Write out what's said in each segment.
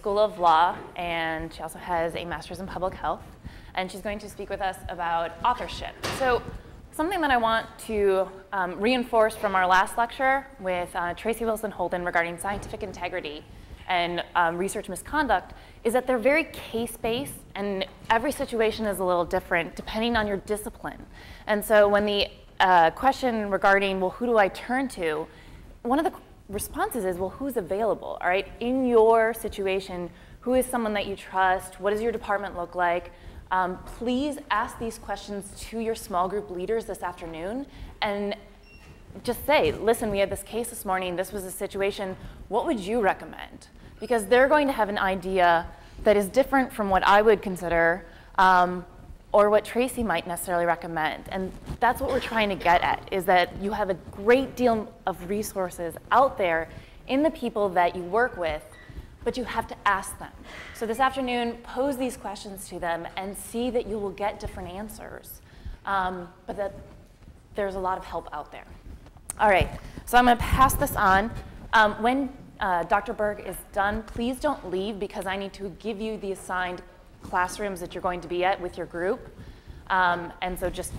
School of Law, and she also has a master's in public health. And she's going to speak with us about authorship. So something that I want to reinforce from our last lecture with Tracy Wilson Holden regarding scientific integrity and research misconduct is that they're very case-based, and every situation is a little different depending on your discipline. And so when the question regarding, well, who do I turn to, one of the responses is, well, who's available, all right? In your situation, who is someone that you trust? What does your department look like? Please ask these questions to your small group leaders this afternoon and just say, listen, we had this case this morning, this was a situation, what would you recommend? Because they're going to have an idea that is different from what I would consider or what Tracy might necessarily recommend. And that's what we're trying to get at, is that you have a great deal of resources out there in the people that you work with, but you have to ask them. So this afternoon, pose these questions to them and see that you will get different answers, but that there's a lot of help out there. All right, so I'm gonna pass this on. When Dr. Berg is done, please don't leave because I need to give you the assigned classrooms that you're going to be at with your group. And so just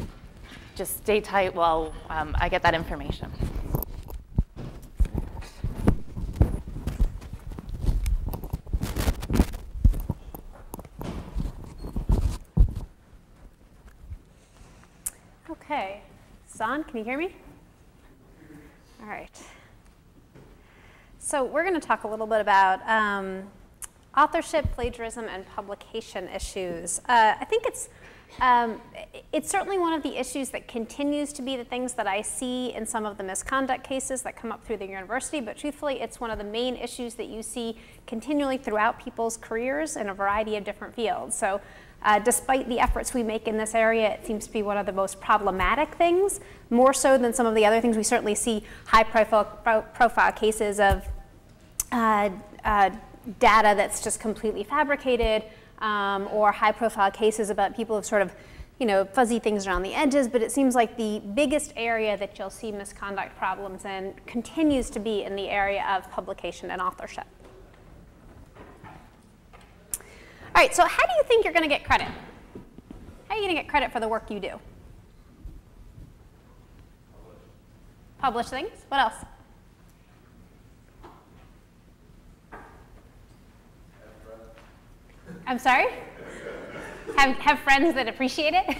stay tight while I get that information. Okay, Son, can you hear me? All right. So we're going to talk a little bit about authorship, plagiarism, and publication issues. I think it's certainly one of the issues that continues to be the things that I see in some of the misconduct cases that come up through the university, but truthfully, it's one of the main issues that you see continually throughout people's careers in a variety of different fields. So despite the efforts we make in this area, it seems to be one of the most problematic things, more so than some of the other things. We certainly see high-profile cases of data that's just completely fabricated, or high-profile cases about people who've sort of, fuzzy things around the edges. But it seems like the biggest area that you'll see misconduct problems in continues to be in the area of publication and authorship. All right, so how do you think you're going to get credit? How are you going to get credit for the work you do? Publish things. What else? I'm sorry? Have friends that appreciate it?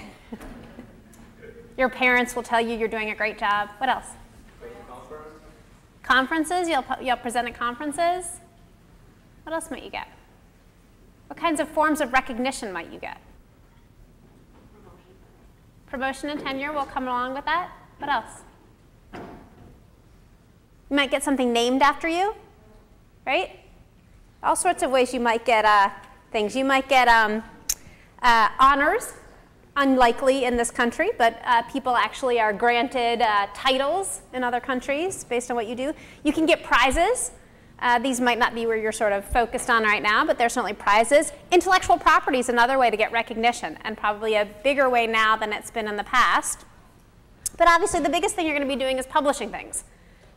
Your parents will tell you you're doing a great job. What else? Conferences? You'll present at conferences? What else might you get? What kinds of forms of recognition might you get? Promotion and tenure will come along with that. What else? You might get something named after you, right? All sorts of ways you might get things. You might get honors, unlikely in this country, but people actually are granted titles in other countries based on what you do. You can get prizes. These might not be where you're sort of focused on right now, but there's certainly prizes. Intellectual property is another way to get recognition, and probably a bigger way now than it's been in the past. But obviously, the biggest thing you're going to be doing is publishing things.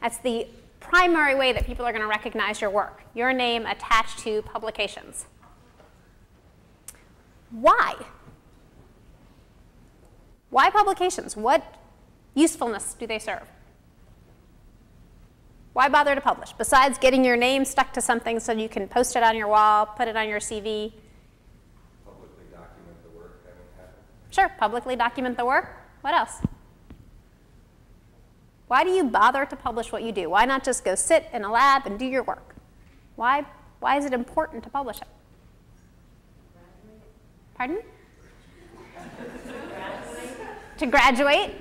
That's the primary way that people are going to recognize your work, your name attached to publications. Why? Why publications? What usefulness do they serve? Why bother to publish? Besides getting your name stuck to something so you can post it on your wall, put it on your CV. Publicly document the work that would happen. Sure, publicly document the work. What else? Why do you bother to publish what you do? Why not just go sit in a lab and do your work? Why is it important to publish it? Pardon? To graduate?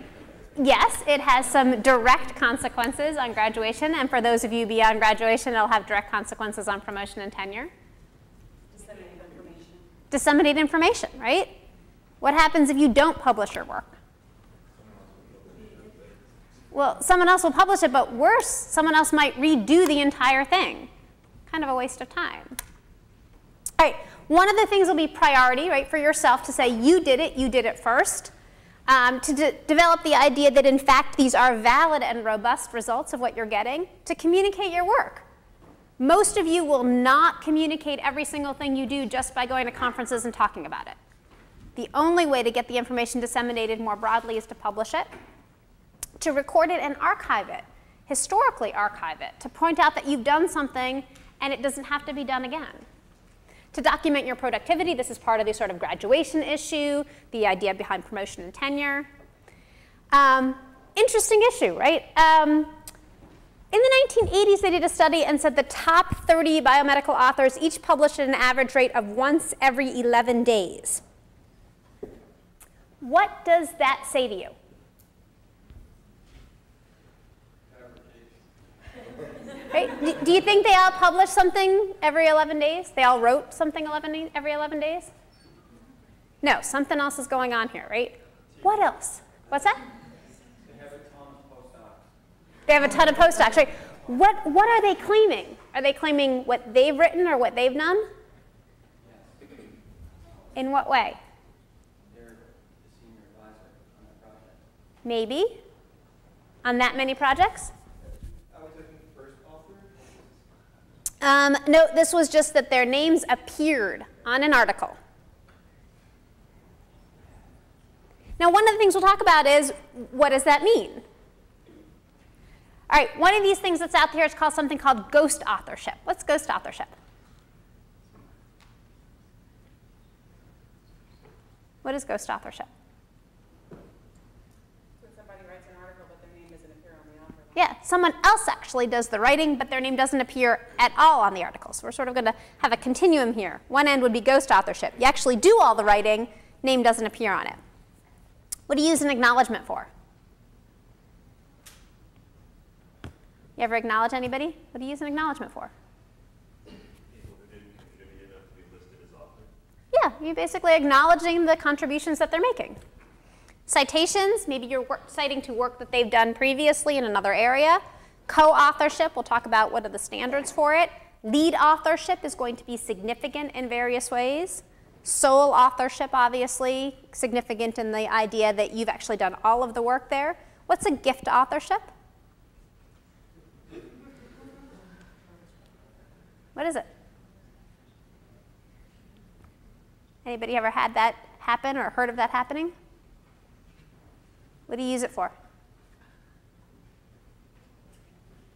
Yes, it has some direct consequences on graduation, and for those of you beyond graduation, it'll have direct consequences on promotion and tenure. Disseminate information. Disseminate information, right? What happens if you don't publish your work? Well, someone else will publish it, but worse, someone else might redo the entire thing. Kind of a waste of time. All right, one of the things will be priority, right, for yourself to say you did it first. To develop the idea that, in fact, these are valid and robust results of what you're getting, to communicate your work. Most of you will not communicate every single thing you do just by going to conferences and talking about it. The only way to get the information disseminated more broadly is to publish it, to record it and archive it, historically archive it, to point out that you've done something and it doesn't have to be done again. To document your productivity, this is part of the sort of graduation issue, the idea behind promotion and tenure. Interesting issue, right? In the 1980s, they did a study and said the top 30 biomedical authors each published at an average rate of once every 11 days. What does that say to you? Right? Do you think they all published something every 11 days? They all wrote something every 11 days? No, something else is going on here, right? What else? What's that? They have a ton of postdocs, right? What are they claiming? Are they claiming what they've written or what they've done? In what way? They're the senior advisor on the project. Maybe. On that many projects? I was looking first author. No, this was just that their names appeared on an article. Now, one of the things we'll talk about is, what does that mean? All right, one of these things that's out there is called something called ghost authorship. What's ghost authorship? What is ghost authorship? When somebody writes an article, but their name doesn't appear on the author. Yeah, someone else actually does the writing, but their name doesn't appear at all on the article. So we're sort of going to have a continuum here. One end would be ghost authorship. You actually do all the writing, name doesn't appear on it. What do you use an acknowledgement for? You ever acknowledge anybody? What do you use an acknowledgement for? People who didn't contribute enough to be listed as author. Yeah, you're basically acknowledging the contributions that they're making. Citations, maybe you're citing to work that they've done previously in another area. Co-authorship, we'll talk about what are the standards for it. Lead authorship is going to be significant in various ways. Sole authorship, obviously, significant in the idea that you've actually done all of the work there. What's a gift authorship? What is it? Anybody ever had that happen or heard of that happening? What do you use it for?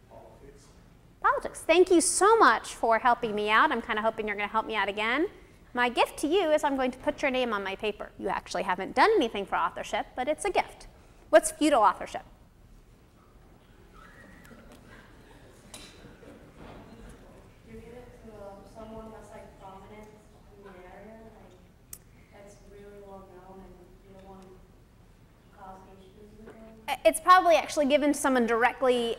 Politics. Politics. Thank you so much for helping me out. I'm kind of hoping you're going to help me out again. My gift to you is I'm going to put your name on my paper. You actually haven't done anything for authorship, but it's a gift. What's feudal authorship? Someone that's like prominent in the area, like that's really well known, and you don't want to cause issues with them. It's probably actually given to someone directly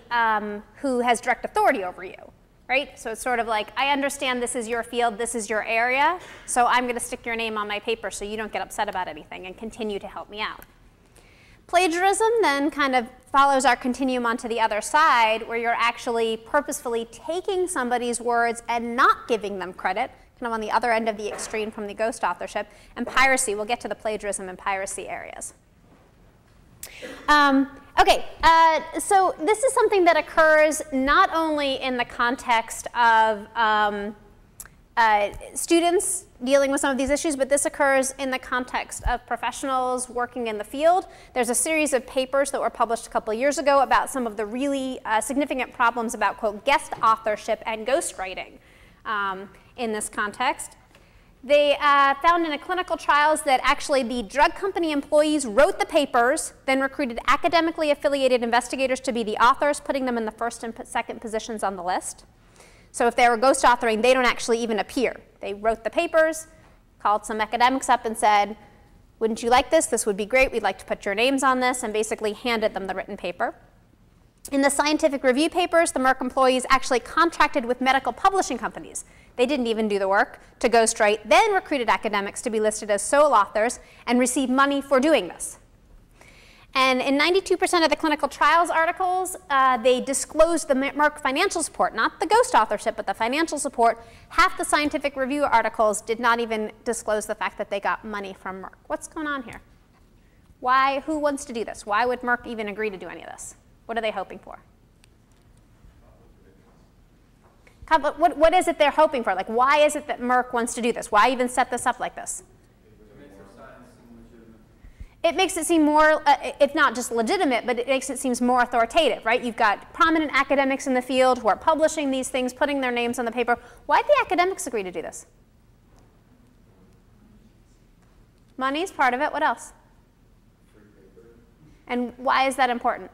who has direct authority over you, right? So it's sort of like, I understand this is your field, this is your area, so I'm going to stick your name on my paper so you don't get upset about anything and continue to help me out. Plagiarism then kind of follows our continuum onto the other side, where you're actually purposefully taking somebody's words and not giving them credit, kind of on the other end of the extreme from the ghost authorship. And piracy, we'll get to the plagiarism and piracy areas. Okay, so this is something that occurs not only in the context of students dealing with some of these issues, but this occurs in the context of professionals working in the field. There's a series of papers that were published a couple of years ago about some of the really significant problems about, quote, guest authorship and ghostwriting in this context. They found in the clinical trials that actually the drug company employees wrote the papers, then recruited academically affiliated investigators to be the authors, putting them in the first and second positions on the list. So if they were ghost authoring, they don't actually even appear. They wrote the papers, called some academics up and said, wouldn't you like this? This would be great. We'd like to put your names on this, and basically handed them the written paper. In the scientific review papers, the Merck employees actually contracted with medical publishing companies. They didn't even do the work to ghostwrite, then recruited academics to be listed as sole authors and received money for doing this. And in 92% of the clinical trials articles, they disclosed the Merck financial support, not the ghost authorship, but the financial support. Half the scientific review articles did not even disclose the fact that they got money from Merck. What's going on here? Why? Who wants to do this? Why would Merck even agree to do any of this? What are they hoping for? What is it they're hoping for? Like, why is it that Merck wants to do this? Why even set this up like this? It makes it seem more, if not just legitimate, but it makes it seem more authoritative, right? You've got prominent academics in the field who are publishing these things, putting their names on the paper. Why did the academics agree to do this? Money's part of it. What else? And why is that important?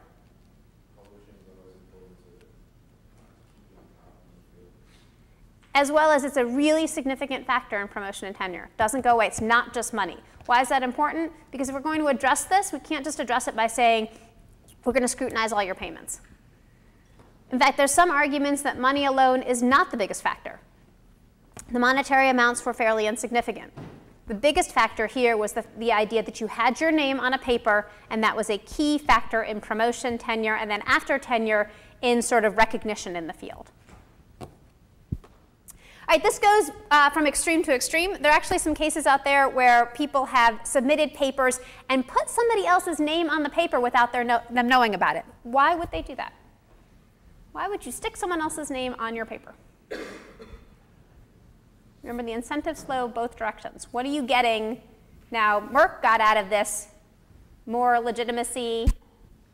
As well as it's a really significant factor in promotion and tenure. Doesn't go away. It's not just money. Why is that important? Because if we're going to address this, we can't just address it by saying, we're going to scrutinize all your payments. In fact, there's some arguments that money alone is not the biggest factor. The monetary amounts were fairly insignificant. The biggest factor here was the idea that you had your name on a paper, and that was a key factor in promotion, tenure, and then after tenure in sort of recognition in the field. All right, this goes from extreme to extreme. There are actually some cases out there where people have submitted papers and put somebody else's name on the paper without them knowing about it. Why would they do that? Why would you stick someone else's name on your paper? Remember, the incentives flow both directions. What are you getting? Now, Merck got out of this more legitimacy,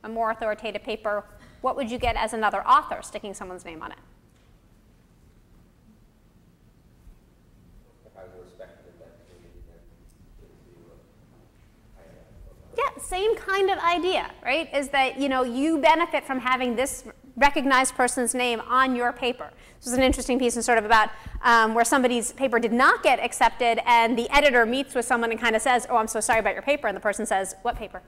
a more authoritative paper. What would you get as another author sticking someone's name on it? Yeah, same kind of idea, right? Is that, you know, you benefit from having this recognized person's name on your paper. This was an interesting piece and sort of about where somebody's paper did not get accepted, and the editor meets with someone and kind of says, oh, I'm so sorry about your paper. And the person says, what paper?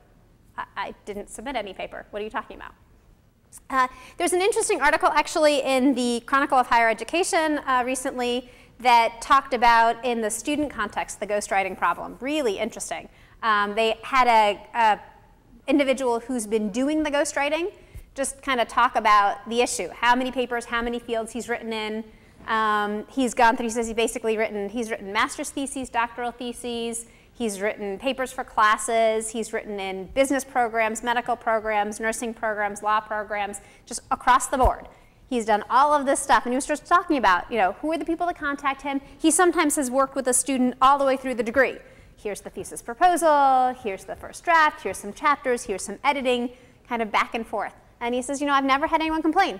I didn't submit any paper. What are you talking about? There's an interesting article actually in the Chronicle of Higher Education recently that talked about, in the student context, the ghostwriting problem. Really interesting. They had a individual who's been doing the ghostwriting just kind of talk about the issue. How many papers, how many fields he's written in. He's gone through, he says he's written master's theses, doctoral theses. He's written papers for classes. He's written in business programs, medical programs, nursing programs, law programs, just across the board. He's done all of this stuff, and he was just talking about, you know, who are the people that contact him. He sometimes has worked with a student all the way through the degree. Here's the thesis proposal, here's the first draft, here's some chapters, here's some editing, kind of back and forth. And he says, you know, I've never had anyone complain.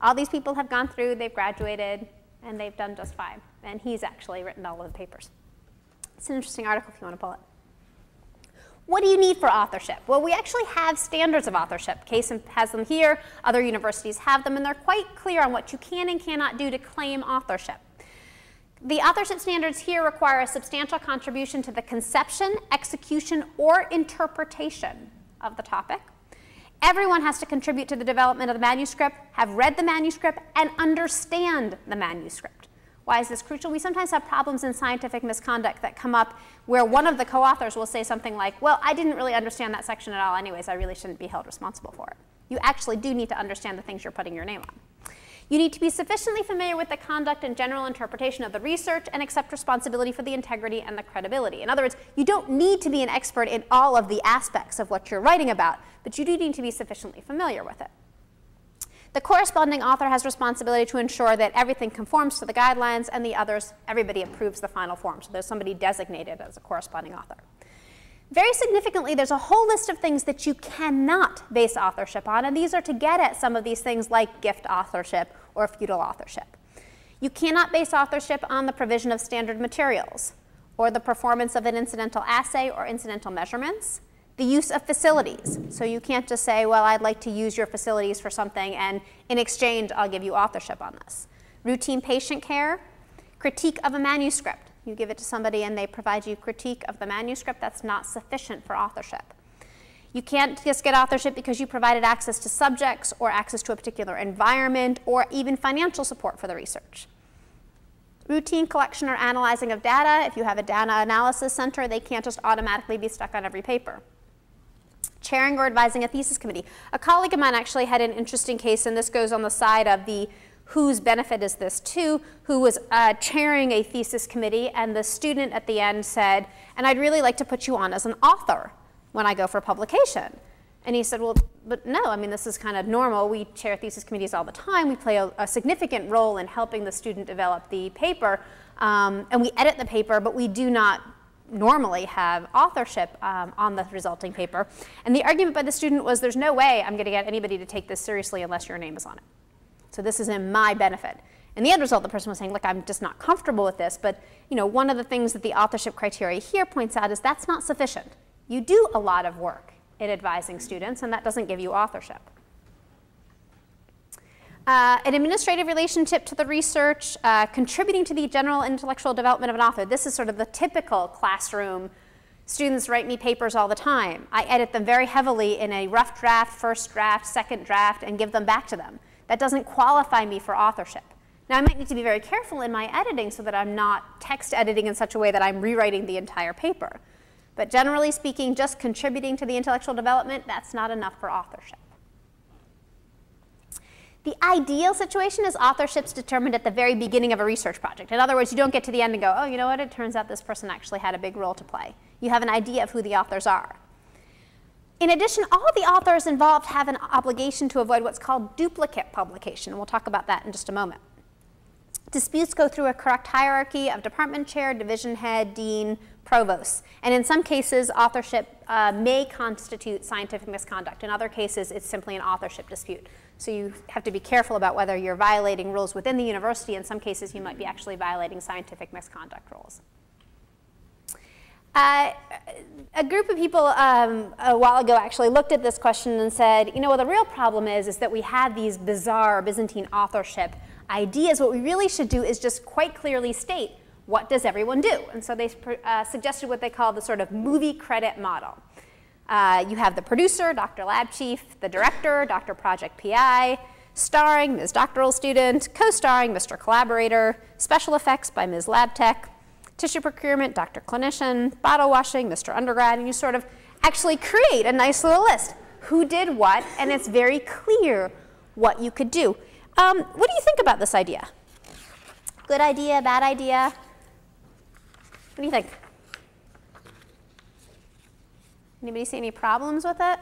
All these people have gone through, they've graduated, and they've done just fine. And he's actually written all of the papers. It's an interesting article if you want to pull it. What do you need for authorship? Well, we actually have standards of authorship. Case has them here, other universities have them, and they're quite clear on what you can and cannot do to claim authorship. The authorship standards here require a substantial contribution to the conception, execution, or interpretation of the topic. Everyone has to contribute to the development of the manuscript, have read the manuscript, and understand the manuscript. Why is this crucial? We sometimes have problems in scientific misconduct that come up where one of the co-authors will say something like, well, I didn't really understand that section at all anyways, I really shouldn't be held responsible for it. You actually do need to understand the things you're putting your name on. You need to be sufficiently familiar with the conduct and general interpretation of the research and accept responsibility for the integrity and the credibility. In other words, you don't need to be an expert in all of the aspects of what you're writing about, but you do need to be sufficiently familiar with it. The corresponding author has responsibility to ensure that everything conforms to the guidelines, and the others, everybody approves the final form. So there's somebody designated as a corresponding author. Very significantly, there's a whole list of things that you cannot base authorship on, and these are to get at some of these things like gift authorship or feudal authorship. You cannot base authorship on the provision of standard materials, or the performance of an incidental assay or incidental measurements, the use of facilities. So you can't just say, well, I'd like to use your facilities for something, and in exchange, I'll give you authorship on this. Routine patient care, critique of a manuscript. You give it to somebody and they provide you critique of the manuscript. That's not sufficient for authorship. You can't just get authorship because you provided access to subjects or access to a particular environment or even financial support for the research. Routine collection or analyzing of data. If you have a data analysis center, they can't just automatically be stuck on every paper. Chairing or advising a thesis committee. A colleague of mine actually had an interesting case, and this goes on the side of the whose benefit is this to, who was chairing a thesis committee, and the student at the end said, and I'd really like to put you on as an author when I go for publication. And he said, well, but no, I mean, this is kind of normal. We chair thesis committees all the time. We play a significant role in helping the student develop the paper, and we edit the paper, but we do not normally have authorship on the resulting paper. And the argument by the student was, there's no way I'm going to get anybody to take this seriously unless your name is on it. So this is in my benefit. And the end result, the person was saying, look, I'm just not comfortable with this, but one of the things that the authorship criteria here points out is that's not sufficient. You do a lot of work in advising students, and that doesn't give you authorship. An administrative relationship to the research, contributing to the general intellectual development of an author. This is sort of the typical classroom. Students write me papers all the time. I edit them very heavily in a rough draft, first draft, second draft, and give them back to them. That doesn't qualify me for authorship. Now, I might need to be very careful in my editing so that I'm not text editing in such a way that I'm rewriting the entire paper. But generally speaking, just contributing to the intellectual development, that's not enough for authorship. The ideal situation is authorship's determined at the very beginning of a research project. In other words, you don't get to the end and go, oh, you know what, it turns out this person actually had a big role to play. You have an idea of who the authors are. In addition, all the authors involved have an obligation to avoid what's called duplicate publication, and we'll talk about that in just a moment. Disputes go through a correct hierarchy of department chair, division head, dean, provost. And in some cases, authorship may constitute scientific misconduct. In other cases, it's simply an authorship dispute. So you have to be careful about whether you're violating rules within the university. In some cases, you might be actually violating scientific misconduct rules. A group of people a while ago actually looked at this question and said, well, the real problem is that we have these bizarre Byzantine authorship ideas. What we really should do is just quite clearly state, what does everyone do? And so they suggested what they call the sort of movie credit model. You have the producer, Dr. Lab Chief, the director, Dr. Project PI, starring Ms. Doctoral Student, co-starring Mr. Collaborator, special effects by Ms. Lab Tech, tissue procurement, Dr. Clinician, bottle washing, Mr. Undergrad, and you sort of actually create a nice little list. Who did what, and it's very clear what you could do. What do you think about this idea? Good idea, bad idea? What do you think? Anybody see any problems with it?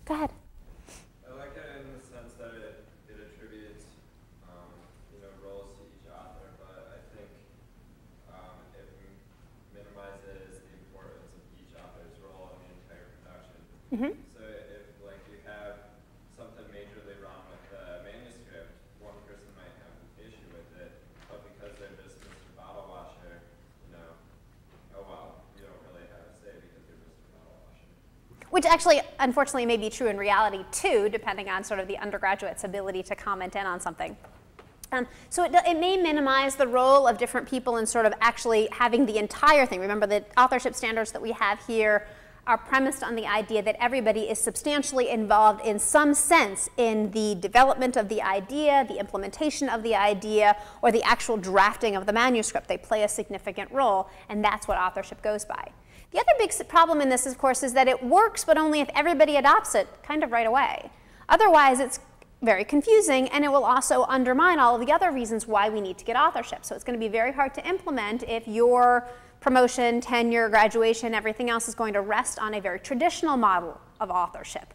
Go ahead. I like it in the sense that it attributes, roles to each author, but I think it minimizes the importance of each author's role in the entire production. Mm-hmm. So if, you have something majorly wrong with the manuscript, one person might have an issue with it, but because they're just Mr. Bottle Washer, oh well, you don't really have a say because you're Mr. Bottle Washer. Which actually, unfortunately, may be true in reality, too, depending on sort of the undergraduate's ability to comment in on something. So it may minimize the role of different people in sort of actually having the entire thing. Remember, the authorship standards that we have here are premised on the idea that everybody is substantially involved in some sense in the development of the idea, the implementation of the idea, or the actual drafting of the manuscript. They play a significant role, and that's what authorship goes by. The other big problem in this, of course, is that it works, but only if everybody adopts it kind of right away. Otherwise, it's very confusing, and it will also undermine all of the other reasons why we need to get authorship. So it's going to be very hard to implement if your promotion, tenure, graduation, everything else is going to rest on a very traditional model of authorship.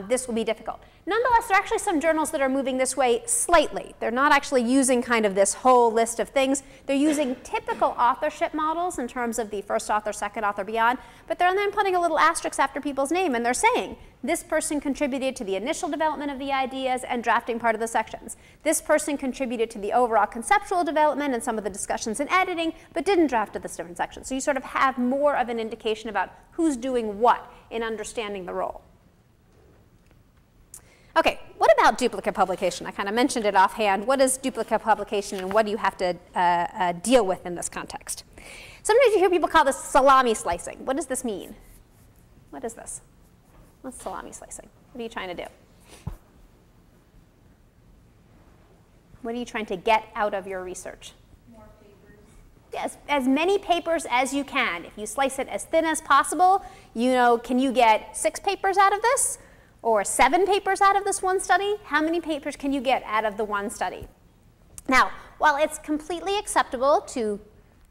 This will be difficult. Nonetheless, there are actually some journals that are moving this way slightly. They're not actually using kind of this whole list of things. They're using typical authorship models in terms of the first author, second author, beyond, but they're then putting a little asterisk after people's name, and they're saying, this person contributed to the initial development of the ideas and drafting part of the sections. This person contributed to the overall conceptual development and some of the discussions and editing, but didn't draft to this different section. So you sort of have more of an indication about who's doing what in understanding the role. Okay, what about duplicate publication? I kind of mentioned it offhand. What is duplicate publication, and what do you have to deal with in this context? Sometimes you hear people call this salami slicing. What does this mean? What is this? What's salami slicing? What are you trying to do? What are you trying to get out of your research? More papers. Yes, as many papers as you can. If you slice it as thin as possible, can you get 6 papers out of this? Or 7 papers out of this one study? How many papers can you get out of the one study? Now, while it's completely acceptable to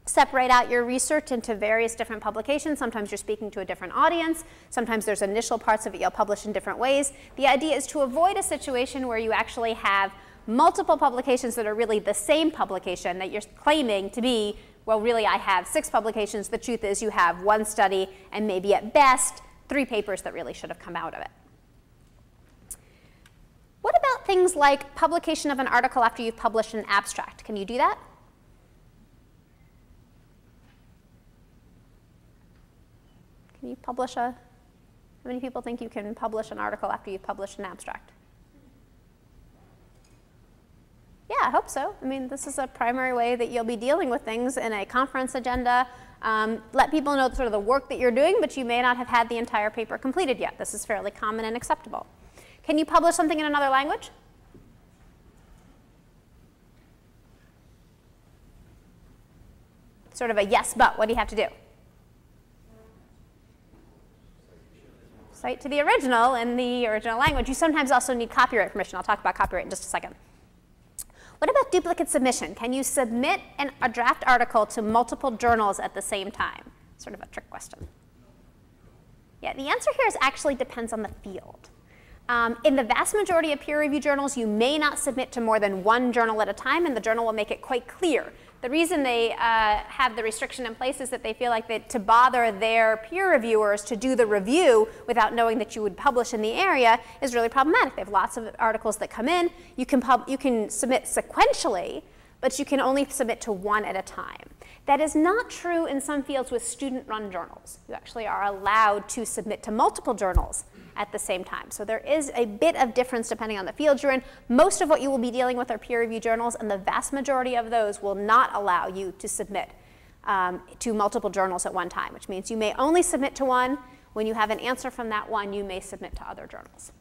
separate out your research into various different publications. Sometimes you're speaking to a different audience. Sometimes there's initial parts of it you'll publish in different ways. The idea is to avoid a situation where you actually have multiple publications that are really the same publication that you're claiming to be, well, really I have 6 publications. The truth is you have 1 study and maybe at best 3 papers that really should have come out of it. What about things like publication of an article after you've published an abstract? Can you do that? Can you publish how many people think you can publish an article after you've published an abstract? Yeah, I hope so. I mean, this is a primary way that you'll be dealing with things in a conference agenda. Let people know sort of the work that you're doing, but you may not have had the entire paper completed yet. This is fairly common and acceptable. Can you publish something in another language? Sort of a yes, but what do you have to do? Cite to the original in the original language. You sometimes also need copyright permission. I'll talk about copyright in just a second. What about duplicate submission? Can you submit a draft article to multiple journals at the same time? Sort of a trick question. Yeah, the answer here is actually depends on the field. In the vast majority of peer-reviewed journals, you may not submit to more than 1 journal at a time, and the journal will make it quite clear. The reason they have the restriction in place is that they feel like that to bother their peer reviewers to do the review without knowing that you would publish in the area is really problematic. They have lots of articles that come in. You can submit sequentially, but you can only submit to 1 at a time. That is not true in some fields with student-run journals. You actually are allowed to submit to multiple journals at the same time. So there is a bit of difference depending on the field you're in. Most of what you will be dealing with are peer-reviewed journals, and the vast majority of those will not allow you to submit to multiple journals at one time, which means you may only submit to 1. When you have an answer from that 1, you may submit to other journals.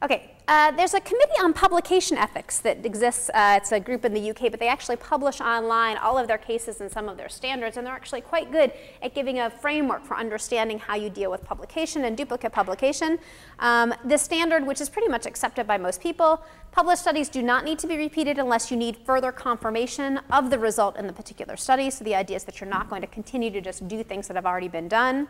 Okay, there's a committee on publication ethics that exists. It's a group in the UK, but they actually publish online all of their cases and some of their standards, and they're actually quite good at giving a framework for understanding how you deal with publication and duplicate publication. This standard, which is pretty much accepted by most people, published studies do not need to be repeated unless you need further confirmation of the result in the particular study. So the idea is that you're not going to continue to just do things that have already been done.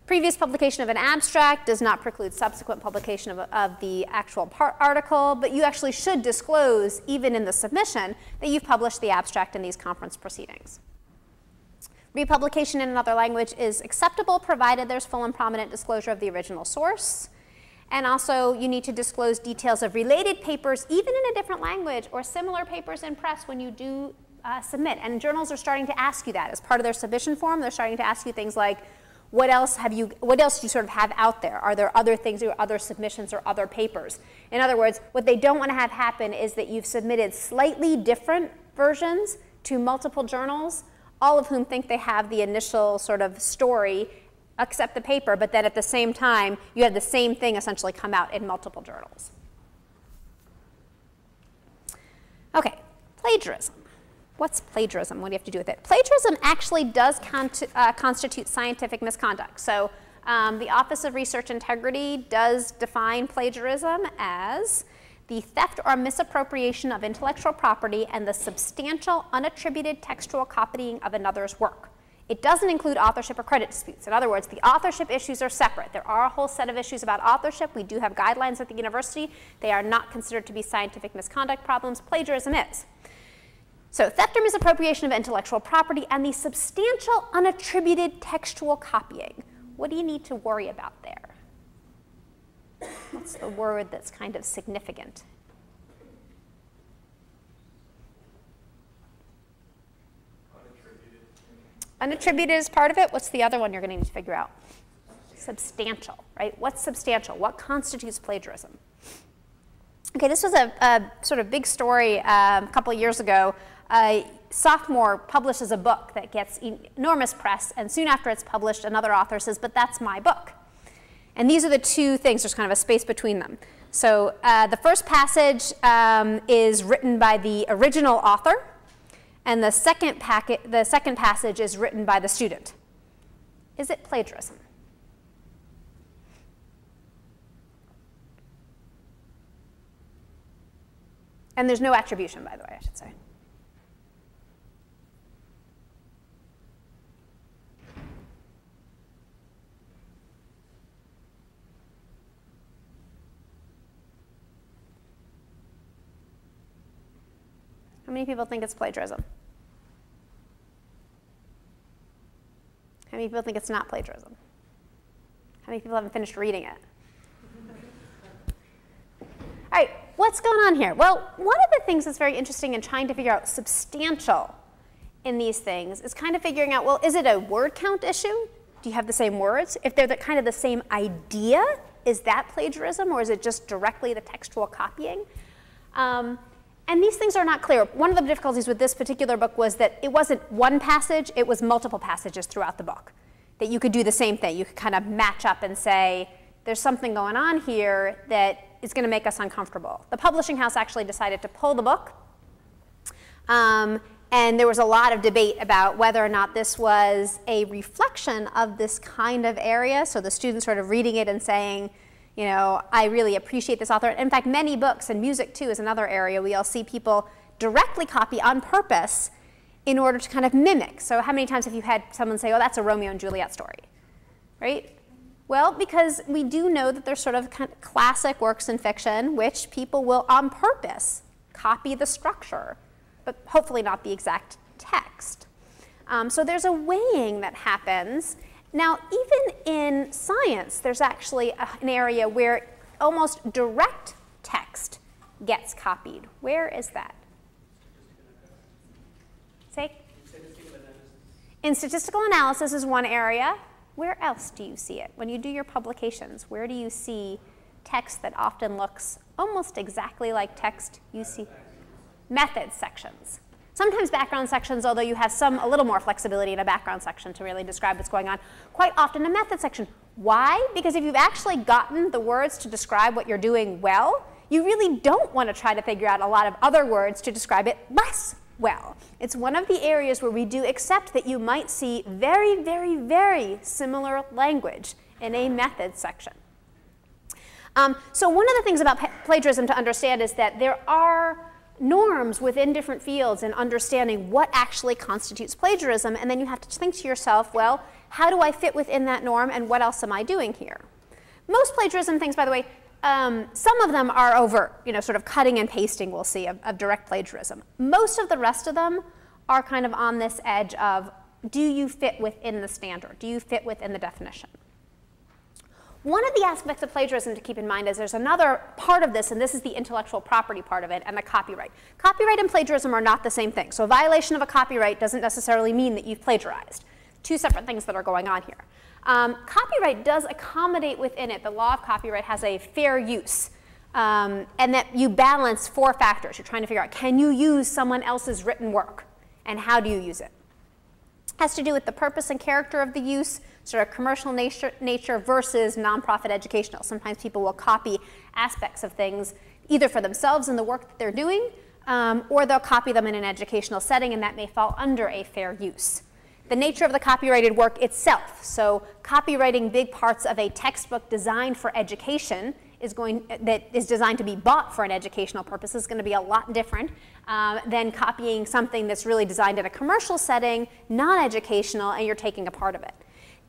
Previous publication of an abstract does not preclude subsequent publication of the actual article, but you actually should disclose, even in the submission, that you've published the abstract in these conference proceedings. Republication in another language is acceptable, provided there's full and prominent disclosure of the original source. And also, you need to disclose details of related papers, even in a different language, or similar papers in press when you do submit. And journals are starting to ask you that. As part of their submission form, they're starting to ask you things like, what else do you sort of have out there? Are there other things or other submissions or other papers? In other words, what they don't want to have happen is that you've submitted slightly different versions to multiple journals, all of whom think they have the initial sort of story, accept the paper, but then at the same time, you have the same thing essentially come out in multiple journals. Okay, plagiarism. What's plagiarism? What do you have to do with it? Plagiarism actually does constitute scientific misconduct. So the Office of Research Integrity does define plagiarism as the theft or misappropriation of intellectual property and the substantial unattributed textual copying of another's work. It doesn't include authorship or credit disputes. In other words, the authorship issues are separate. There are a whole set of issues about authorship. We do have guidelines at the university. They are not considered to be scientific misconduct problems. Plagiarism is. So theft or misappropriation of intellectual property and the substantial unattributed textual copying. What do you need to worry about there? What's the word that's kind of significant? Unattributed is part of it. What's the other one you're going to need to figure out? Substantial, right? What's substantial? What constitutes plagiarism? Okay, this was a sort of big story a couple of years ago. A sophomore publishes a book that gets enormous press, and soon after it's published, another author says, but that's my book. And these are the two things. There's kind of a space between them. So the first passage is written by the original author, and the second passage is written by the student. Is it plagiarism? And there's no attribution, by the way, I should say. How many people think it's plagiarism? How many people think it's not plagiarism? How many people haven't finished reading it? All right, what's going on here? Well, one of the things that's very interesting in trying to figure out substantial in these things is kind of figuring out, well, is it a word count issue? Do you have the same words? If they're kind of the same idea, is that plagiarism, or is it just directly the textual copying? And these things are not clear. One of the difficulties with this particular book was that it wasn't one passage, it was multiple passages throughout the book. That you could do the same thing. You could kind of match up and say, there's something going on here that is going to make us uncomfortable. The publishing house actually decided to pull the book. And there was a lot of debate about whether or not this was a reflection of this kind of area. So the students sort of reading it and saying, you know, I really appreciate this author. In fact, many books, and music too is another area, we all see people directly copy on purpose in order to kind of mimic. So how many times have you had someone say, oh, that's a Romeo and Juliet story, right? Well, because we do know that there's sort of kind of classic works in fiction which people will on purpose copy the structure, but hopefully not the exact text. So there's a weighing that happens. Now, even in science, there's actually an area where almost direct text gets copied. Where is that? Say? In statistical analysis is one area. Where else do you see it? When you do your publications, where do you see text that often looks almost exactly like text you see? Methods sections. Sometimes background sections, although you have a little more flexibility in a background section to really describe what's going on. Quite often a method section. Why? Because if you've actually gotten the words to describe what you're doing well, you really don't want to try to figure out a lot of other words to describe it less well. It's one of the areas where we do accept that you might see very, very, very similar language in a method section. So one of the things about plagiarism to understand is that there are norms within different fields and understanding what actually constitutes plagiarism, and then you have to think to yourself, well, how do I fit within that norm and what else am I doing here? Most plagiarism things, by the way, some of them are overt, you know, sort of cutting and pasting we'll see of direct plagiarism. Most of the rest of them are kind of on this edge of, do you fit within the standard? Do you fit within the definition? One of the aspects of plagiarism to keep in mind is there's another part of this, and this is the intellectual property part of it, and the copyright. Copyright and plagiarism are not the same thing. So a violation of a copyright doesn't necessarily mean that you've plagiarized. Two separate things that are going on here. Copyright does accommodate within it, the law of copyright has a fair use, and that you balance 4 factors. You're trying to figure out, can you use someone else's written work, and how do you use it? Has to do with the purpose and character of the use, sort of commercial nature versus nonprofit educational. Sometimes people will copy aspects of things either for themselves in the work that they're doing, or they'll copy them in an educational setting, and that may fall under a fair use. The nature of the copyrighted work itself. So copyrighting big parts of a textbook designed for education that is designed to be bought for an educational purpose is going to be a lot different than copying something that's really designed in a commercial setting, non-educational, and you're taking a part of it.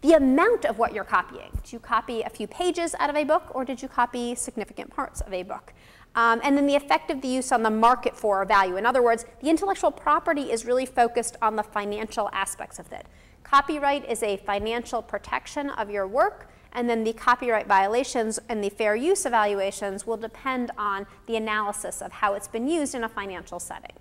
The amount of what you're copying. Did you copy a few pages out of a book, or did you copy significant parts of a book? And then the effect of the use on the market for value. In other words, the intellectual property is really focused on the financial aspects of it. Copyright is a financial protection of your work, and then the copyright violations and the fair use evaluations will depend on the analysis of how it's been used in a financial setting.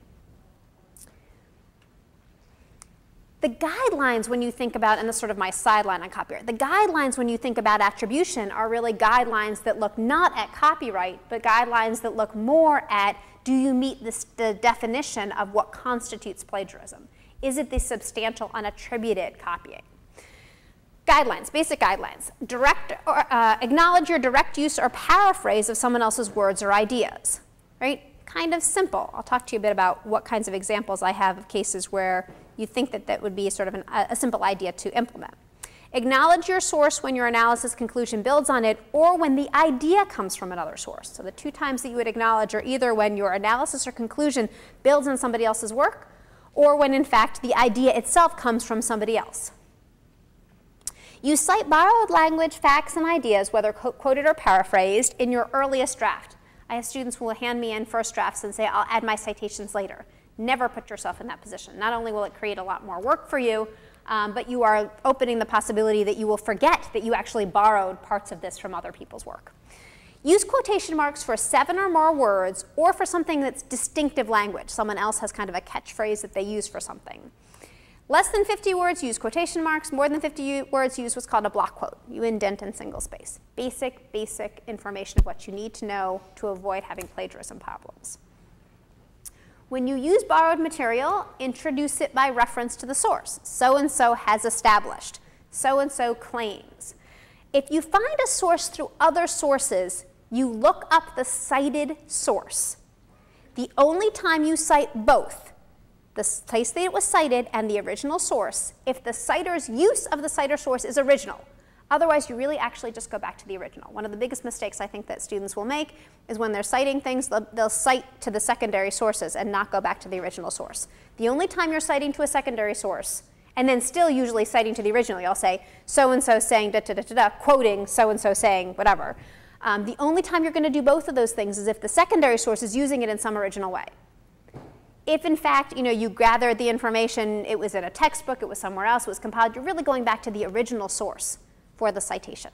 The guidelines when you think about, and this is sort of my sideline on copyright, the guidelines when you think about attribution are really guidelines that look not at copyright, but guidelines that look more at, do you meet the definition of what constitutes plagiarism? Is it the substantial unattributed copying? Guidelines, basic guidelines. Acknowledge your direct use or paraphrase of someone else's words or ideas, right? Kind of simple. I'll talk to you a bit about what kinds of examples I have of cases where you think that that would be sort of a simple idea to implement. Acknowledge your source when your analysis conclusion builds on it, or when the idea comes from another source. So the 2 times that you would acknowledge are either when your analysis or conclusion builds on somebody else's work, or when in fact the idea itself comes from somebody else. You cite borrowed language, facts, and ideas, whether quoted or paraphrased, in your earliest draft. I have students who will hand me in first drafts and say, I'll add my citations later. Never put yourself in that position. Not only will it create a lot more work for you, but you are opening the possibility that you will forget that you actually borrowed parts of this from other people's work. Use quotation marks for 7 or more words or for something that's distinctive language. Someone else has kind of a catchphrase that they use for something. Less than 50 words, use quotation marks. More than 50 words, use what's called a block quote. You indent in single space. Basic information of what you need to know to avoid having plagiarism problems. When you use borrowed material, introduce it by reference to the source. So-and-so has established. So-and-so claims. If you find a source through other sources, you look up the cited source. The only time you cite both, the place that it was cited and the original source, if the citer's use of the citer source is original. Otherwise, you really actually just go back to the original. One of the biggest mistakes I think that students will make is when they're citing things, they'll cite to the secondary sources and not go back to the original source. The only time you're citing to a secondary source, and then still usually citing to the original, you'll say, so-and-so saying da-da-da-da-da, quoting so-and-so saying whatever. The only time you're going to do both of those things is if the secondary source is using it in some original way. If, in fact, you gathered the information, it was in a textbook, it was somewhere else, it was compiled, you're really going back to the original source for the citation.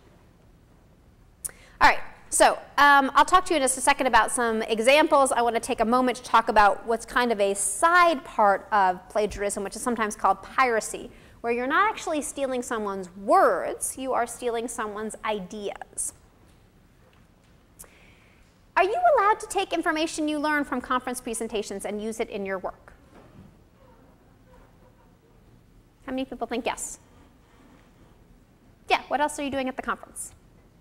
All right, so I'll talk to you in just a second about some examples. I want to take a moment to talk about what's kind of a side part of plagiarism, which is sometimes called piracy, where you're not actually stealing someone's words, you are stealing someone's ideas. Are you allowed to take information you learn from conference presentations and use it in your work? How many people think yes? Yeah, what else are you doing at the conference?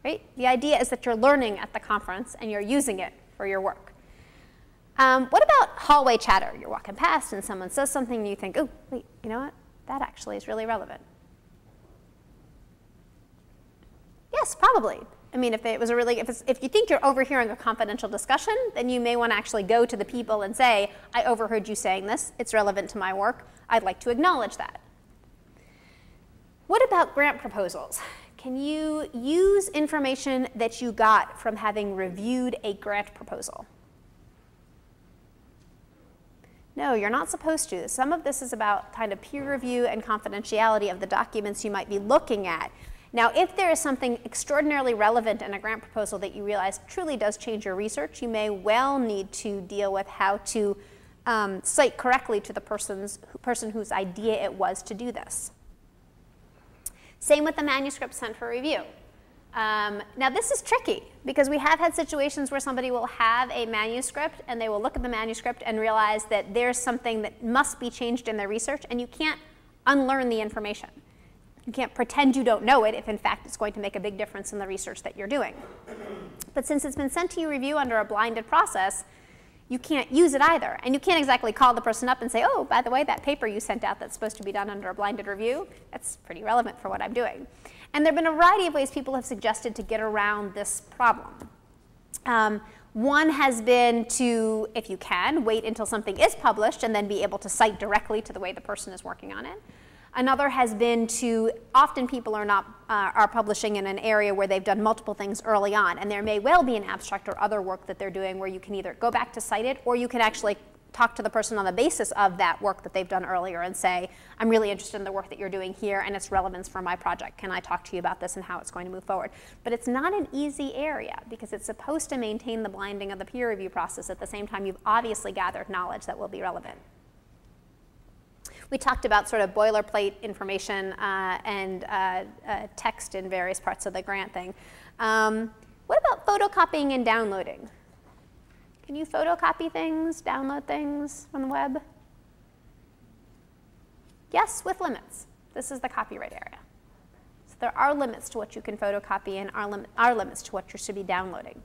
Right? The idea is that you're learning at the conference and you're using it for your work. What about hallway chatter? You're walking past and someone says something and you think, oh, wait, you know what? That actually is really relevant. Yes, probably. I mean, if you think you're overhearing a confidential discussion, then you may want to actually go to the people and say, I overheard you saying this. It's relevant to my work. I'd like to acknowledge that. What about grant proposals? Can you use information that you got from having reviewed a grant proposal? No, you're not supposed to. Some of this is about kind of peer review and confidentiality of the documents you might be looking at. Now, if there is something extraordinarily relevant in a grant proposal that you realize truly does change your research, you may well need to deal with how to cite correctly to the person whose idea it was to do this. Same with the manuscript sent for review. Now, this is tricky because we have had situations where somebody will have a manuscript and they will look at the manuscript and realize that there's something that must be changed in their research, and you can't unlearn the information. You can't pretend you don't know it if, in fact, it's going to make a big difference in the research that you're doing. But since it's been sent to you review under a blinded process, you can't use it either. And you can't exactly call the person up and say, oh, by the way, that paper you sent out that's supposed to be done under a blinded review, that's pretty relevant for what I'm doing. And there have been a variety of ways people have suggested to get around this problem. One has been to, if you can, wait until something is published and then be able to cite directly to the way the person is working on it. Another has been to, often people are publishing in an area where they've done multiple things early on, and there may well be an abstract or other work that they're doing where you can either go back to cite it, or you can actually talk to the person on the basis of that work that they've done earlier and say, I'm really interested in the work that you're doing here and its relevance for my project. Can I talk to you about this and how it's going to move forward? But it's not an easy area because it's supposed to maintain the blinding of the peer review process. At the same time, you've obviously gathered knowledge that will be relevant. We talked about sort of boilerplate information and text in various parts of the grant thing. What about photocopying and downloading? Can you photocopy things, download things from the web? Yes, with limits. This is the copyright area. So there are limits to what you can photocopy and are limits to what you should be downloading.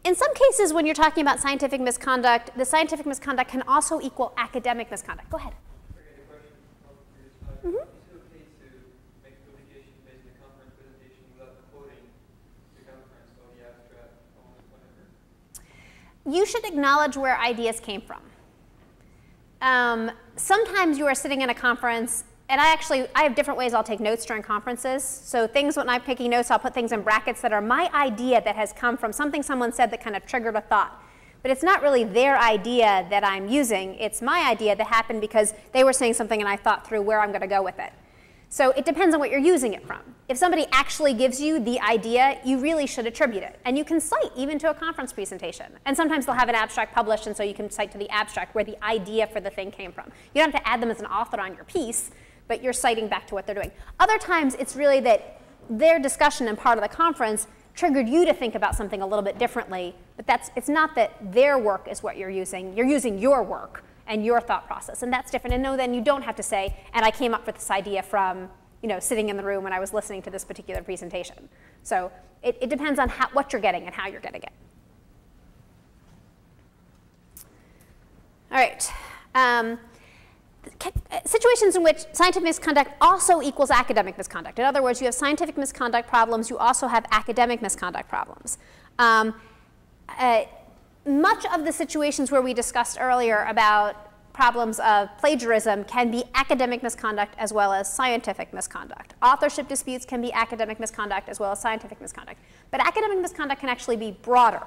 In some cases, when you're talking about scientific misconduct, the scientific misconduct can also equal academic misconduct. Go ahead. Mm-hmm. You should acknowledge where ideas came from. Sometimes you are sitting in a conference, and I have different ways I'll take notes during conferences. So things when I'm taking notes, I'll put things in brackets that are my idea that has come from something someone said that kind of triggered a thought. but it's not really their idea that I'm using. It's my idea that happened because they were saying something and I thought through where I'm going to go with it. So it depends on what you're using it from. If somebody actually gives you the idea, you really should attribute it. And you can cite even to a conference presentation. And sometimes they'll have an abstract published, and so you can cite to the abstract where the idea for the thing came from. You don't have to add them as an author on your piece, but you're citing back to what they're doing. Other times, it's really that their discussion and part of the conference triggered you to think about something a little bit differently, but it's not that their work is what you're using your work and your thought process, and that's different. And no, then you don't have to say, and I came up with this idea from, sitting in the room when I was listening to this particular presentation. So it depends on what you're getting and how you're getting it. All right. Situations in which scientific misconduct also equals academic misconduct. In other words, you have scientific misconduct problems, you also have academic misconduct problems. Much of the situations where we discussed earlier about problems of plagiarism can be academic misconduct as well as scientific misconduct. Authorship disputes can be academic misconduct as well as scientific misconduct. But academic misconduct can actually be broader.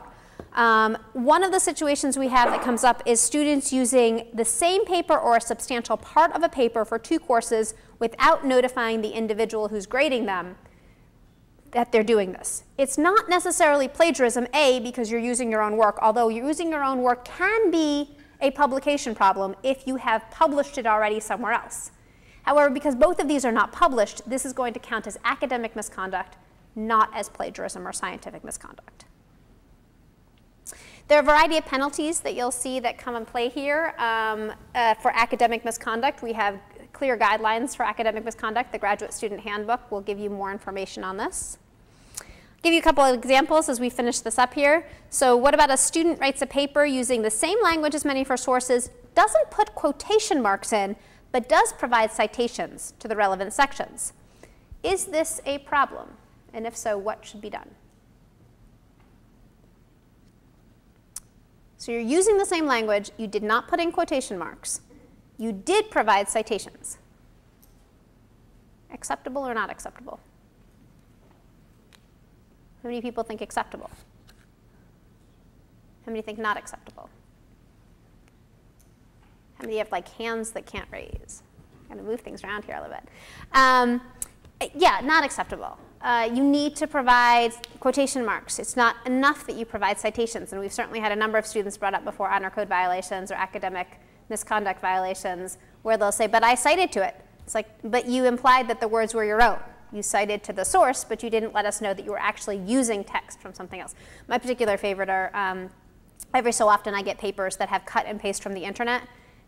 One of the situations we have that comes up is students using the same paper or a substantial part of a paper for 2 courses without notifying the individual who's grading them that they're doing this. It's not necessarily plagiarism, A, because you're using your own work, although using your own work can be a publication problem if you have published it already somewhere else. However, because both of these are not published, this is going to count as academic misconduct, not as plagiarism or scientific misconduct. There are a variety of penalties that you'll see that come and play here. For academic misconduct, we have clear guidelines for academic misconduct. The Graduate Student Handbook will give you more information on this. I'll give you a couple of examples as we finish this up here. So what about a student writes a paper using the same language as many of her sources, doesn't put quotation marks in, but does provide citations to the relevant sections? Is this a problem? And if so, what should be done? So you're using the same language, you did not put in quotation marks. You did provide citations. Acceptable or not acceptable? How many people think acceptable? How many think not acceptable? How many have like hands that can't raise? I'm gonna move things around here a little bit. Yeah, not acceptable. You need to provide quotation marks. It's not enough that you provide citations, and we've certainly had a number of students brought up before honor code violations or academic misconduct violations where they'll say, but I cited to it. It's like, but you implied that the words were your own. You cited to the source, but you didn't let us know that you were actually using text from something else. My particular favorite are, every so often I get papers that have cut and paste from the internet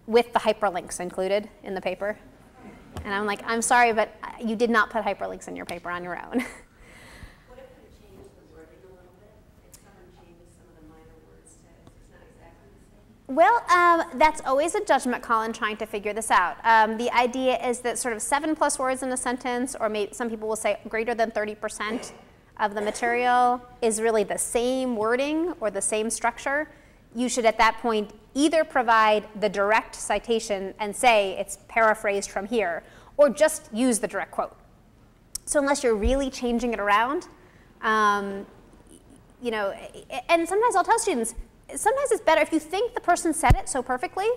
with the hyperlinks included in the paper. And I'm like, I'm sorry, but you did not put hyperlinks in your paper on your own. What if we change the wording a little bit? If someone changes some of the minor words to it's not exactly the same? Well, that's always a judgment call in trying to figure this out. The idea is that sort of 7+ words in a sentence, or maybe some people will say greater than 30% of the material is really the same wording or the same structure. You should at that point either provide the direct citation and say it's paraphrased from here, or just use the direct quote. So unless you're really changing it around, and sometimes I'll tell students, sometimes it's better if you think the person said it so perfectly,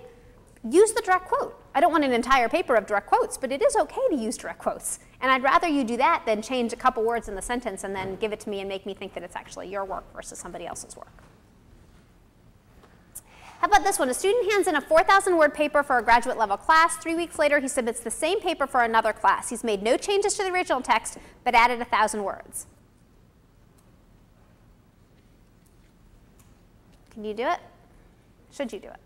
use the direct quote. I don't want an entire paper of direct quotes, but it is okay to use direct quotes. And I'd rather you do that than change a couple words in the sentence and then give it to me and make me think that it's actually your work versus somebody else's work. How about this one? A student hands in a 4,000-word paper for a graduate level class. 3 weeks later, he submits the same paper for another class. He's made no changes to the original text, but added 1,000 words. Can you do it? Should you do it?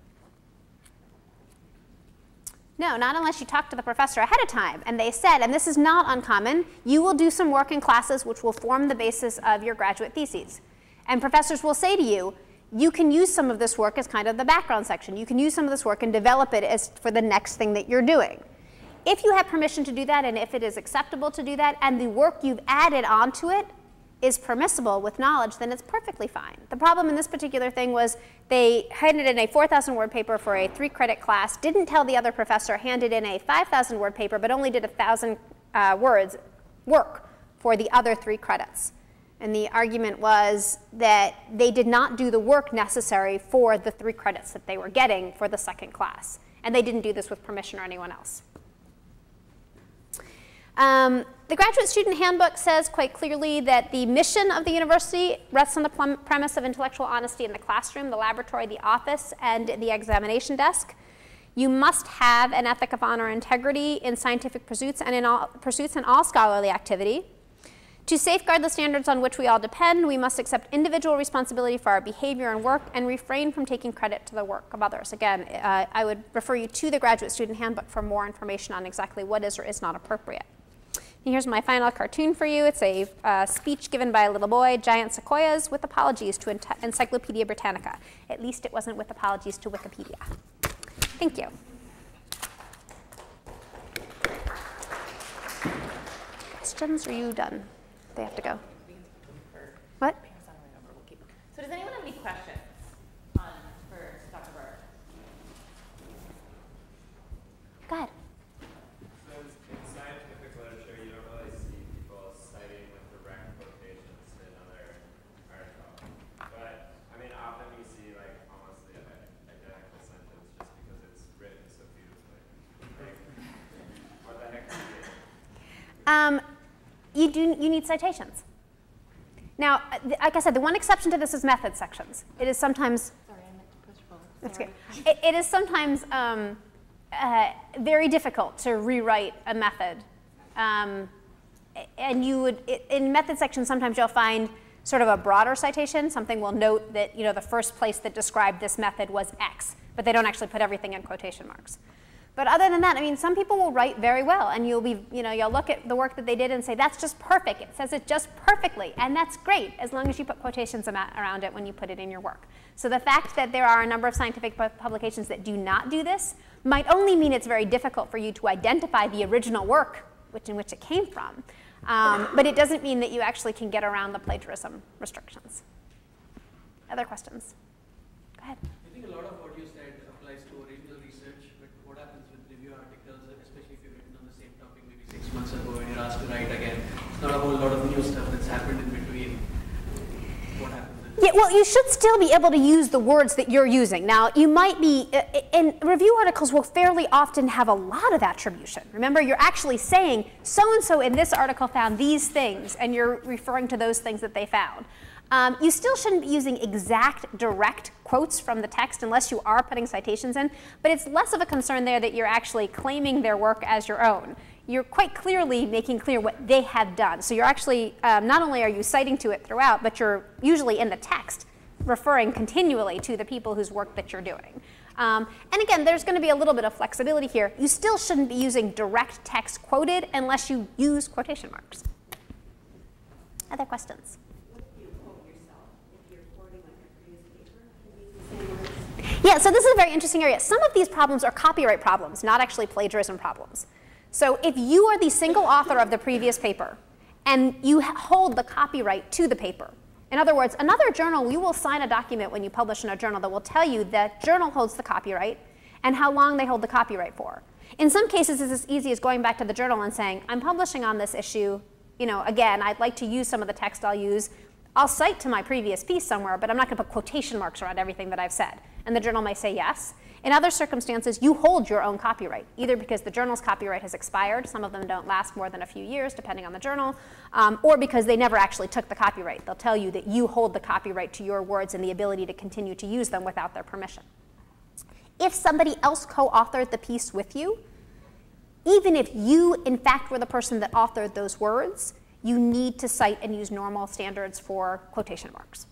No, not unless you talk to the professor ahead of time. And they said, and this is not uncommon, you will do some work in classes which will form the basis of your graduate theses. And professors will say to you, you can use some of this work as kind of the background section. You can use some of this work and develop it as for the next thing that you're doing. If you have permission to do that, and if it is acceptable to do that, and the work you've added onto it is permissible with knowledge, then it's perfectly fine. The problem in this particular thing was they handed in a 4,000-word paper for a 3-credit class, didn't tell the other professor, handed in a 5,000-word paper, but only did 1,000 words work for the other 3 credits. And the argument was that they did not do the work necessary for the 3 credits that they were getting for the second class. And they didn't do this with permission or anyone else. The Graduate Student Handbook says quite clearly that the mission of the university rests on the premise of intellectual honesty in the classroom, the laboratory, the office, and the examination desk. You must have an ethic of honor and integrity in scientific pursuits and in all scholarly activity. To safeguard the standards on which we all depend, we must accept individual responsibility for our behavior and work and refrain from taking credit to the work of others. Again, I would refer you to the Graduate Student Handbook for more information on exactly what is or is not appropriate. And here's my final cartoon for you. It's a speech given by a little boy, Giant Sequoias, with apologies to Encyclopedia Britannica. At least it wasn't with apologies to Wikipedia. Thank you. Questions? Are you done? They have to go. What? So does anyone have any questions for Dr. Burke? Go ahead. So in scientific literature, you don't really see people citing with direct quotations in other articles. But, I mean, often you see, like, almost the identical sentence just because it's written so beautifully. Like, what the heck is it? You need citations. Now, like I said, the one exception to this is method sections. It is sometimes. Sorry, I meant to push forward. That's good. It is sometimes very difficult to rewrite a method, and you would in method sections sometimes you'll find sort of a broader citation. Something will note that the first place that described this method was X, but they don't actually put everything in quotation marks. But other than that, I mean, some people will write very well, and you'll look at the work that they did and say, that's just perfect. It says it just perfectly, and that's great, as long as you put quotations around it when you put it in your work. So the fact that there are a number of scientific publications that do not do this might only mean it's very difficult for you to identify the original work in which it came from. But it doesn't mean that you actually can get around the plagiarism restrictions. Other questions? Go ahead. I think a lot of what you said applies to original research, but what happens with review articles, especially if you've written on the same topic maybe 6 months ago and you're asked to write again? It's not a whole lot of new stuff that's happened in between. What happens? Yeah, well, you should still be able to use the words that you're using. Now, you might be, and review articles will fairly often have a lot of attribution. Remember, you're actually saying, so-and-so in this article found these things, and you're referring to those things that they found. You still shouldn't be using exact, direct quotes from the text unless you are putting citations in, but it's less of a concern there that you're actually claiming their work as your own. You're quite clearly making clear what they have done. So you're actually, not only are you citing to it throughout, but you're usually in the text referring continually to the people whose work that you're doing. And again, there's going to be a little bit of flexibility here. You still shouldn't be using direct text quoted unless you use quotation marks. Other questions? Yeah, so this is a very interesting area. Some of these problems are copyright problems, not actually plagiarism problems. So if you are the single author of the previous paper and you hold the copyright to the paper, in other words, another journal, you will sign a document when you publish in a journal that will tell you that journal holds the copyright and how long they hold the copyright for. In some cases, it's as easy as going back to the journal and saying, I'm publishing on this issue. Again, I'd like to use some of the text I'll use. I'll cite to my previous piece somewhere, but I'm not going to put quotation marks around everything that I've said. And the journal may say yes. In other circumstances, you hold your own copyright, either because the journal's copyright has expired, some of them don't last more than a few years, depending on the journal, or because they never actually took the copyright. They'll tell you that you hold the copyright to your words and the ability to continue to use them without their permission. If somebody else co-authored the piece with you, even if you, in fact, were the person that authored those words, you need to cite and use normal standards for quotation marks.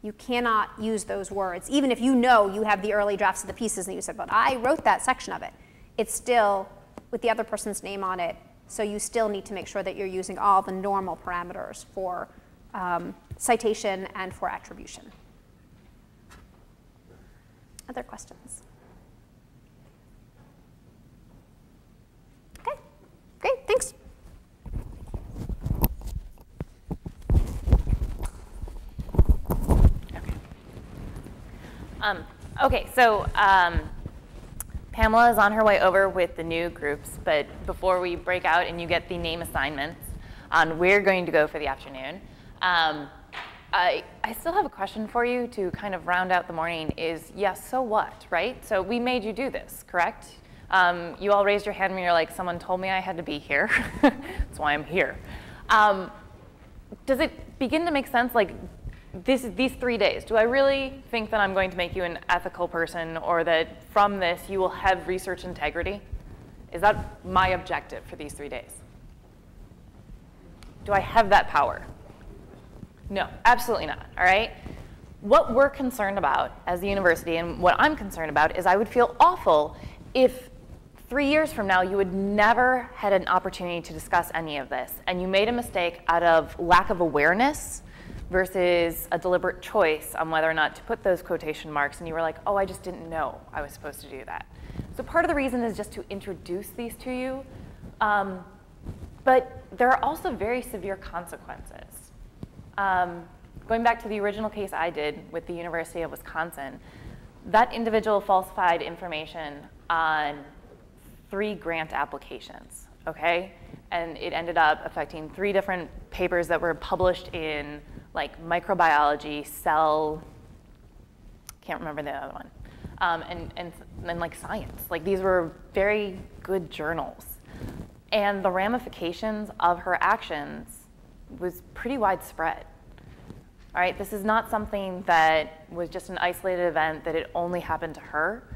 You cannot use those words, even if you know you have the early drafts of the pieces and you said, but I wrote that section of it. It's still with the other person's name on it, so you still need to make sure that you're using all the normal parameters for citation and for attribution. Other questions? Okay, great, thanks. Okay, so Pamela is on her way over with the new groups, but before we break out and you get the name assignments, we're going to go for the afternoon. I still have a question for you to kind of round out the morning is, yes, so what, right? So we made you do this, correct? You all raised your hand and you're like, someone told me I had to be here. That's why I'm here. Does it begin to make sense, like, these 3 days, do I really think that I'm going to make you an ethical person, or that from this you will have research integrity? Is that my objective for these 3 days? Do I have that power? No, absolutely not, all right? What we're concerned about as the university, and what I'm concerned about, is I would feel awful if 3 years from now you would never had an opportunity to discuss any of this, and you made a mistake out of lack of awareness versus a deliberate choice on whether or not to put those quotation marks, and you were like, oh, I just didn't know I was supposed to do that. So part of the reason is just to introduce these to you, but there are also very severe consequences. Going back to the original case I did with the University of Wisconsin, that individual falsified information on 3 grant applications, okay? And it ended up affecting 3 different papers that were published in like microbiology, cell, can't remember the other one, and like science. Like these were very good journals. And the ramifications of her actions was pretty widespread. All right, this is not something that was just an isolated event that it only happened to her.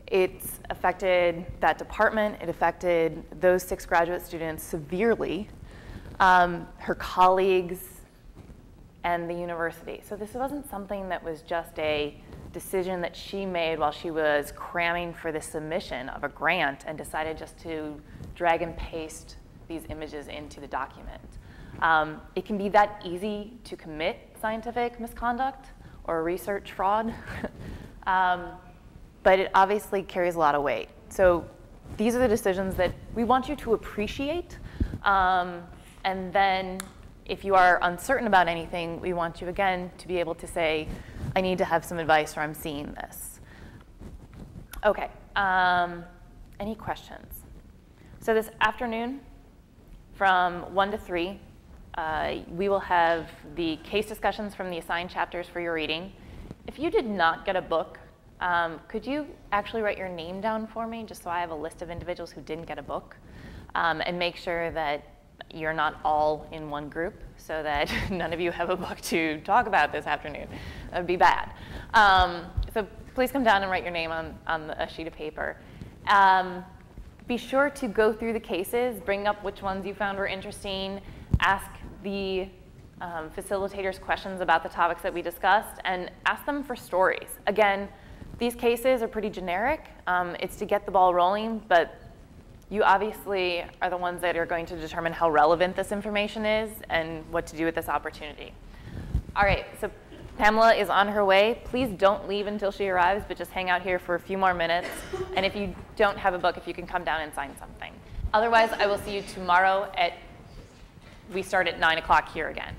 It's affected that department, it affected those 6 graduate students severely, her colleagues, and the university. So this wasn't something that was just a decision that she made while she was cramming for the submission of a grant and decided just to drag and paste these images into the document. It can be that easy to commit scientific misconduct or research fraud, but it obviously carries a lot of weight. So these are the decisions that we want you to appreciate, and then if you are uncertain about anything, we want you, again, to be able to say, I need to have some advice or I'm seeing this. Okay, any questions? So this afternoon, from 1 to 3, we will have the case discussions from the assigned chapters for your reading. If you did not get a book, could you actually write your name down for me, just so I have a list of individuals who didn't get a book, and make sure that you're not all in one group, so that none of you have a book to talk about this afternoon. That would be bad. So please come down and write your name on a sheet of paper. Be sure to go through the cases, bring up which ones you found were interesting, ask the facilitators questions about the topics that we discussed, and ask them for stories. Again, these cases are pretty generic. It's to get the ball rolling, but you obviously are the ones that are going to determine how relevant this information is and what to do with this opportunity. All right, so Pamela is on her way. Please don't leave until she arrives, but just hang out here for a few more minutes. And if you don't have a book, if you can come down and sign something. Otherwise, I will see you tomorrow we start at 9 o'clock here again.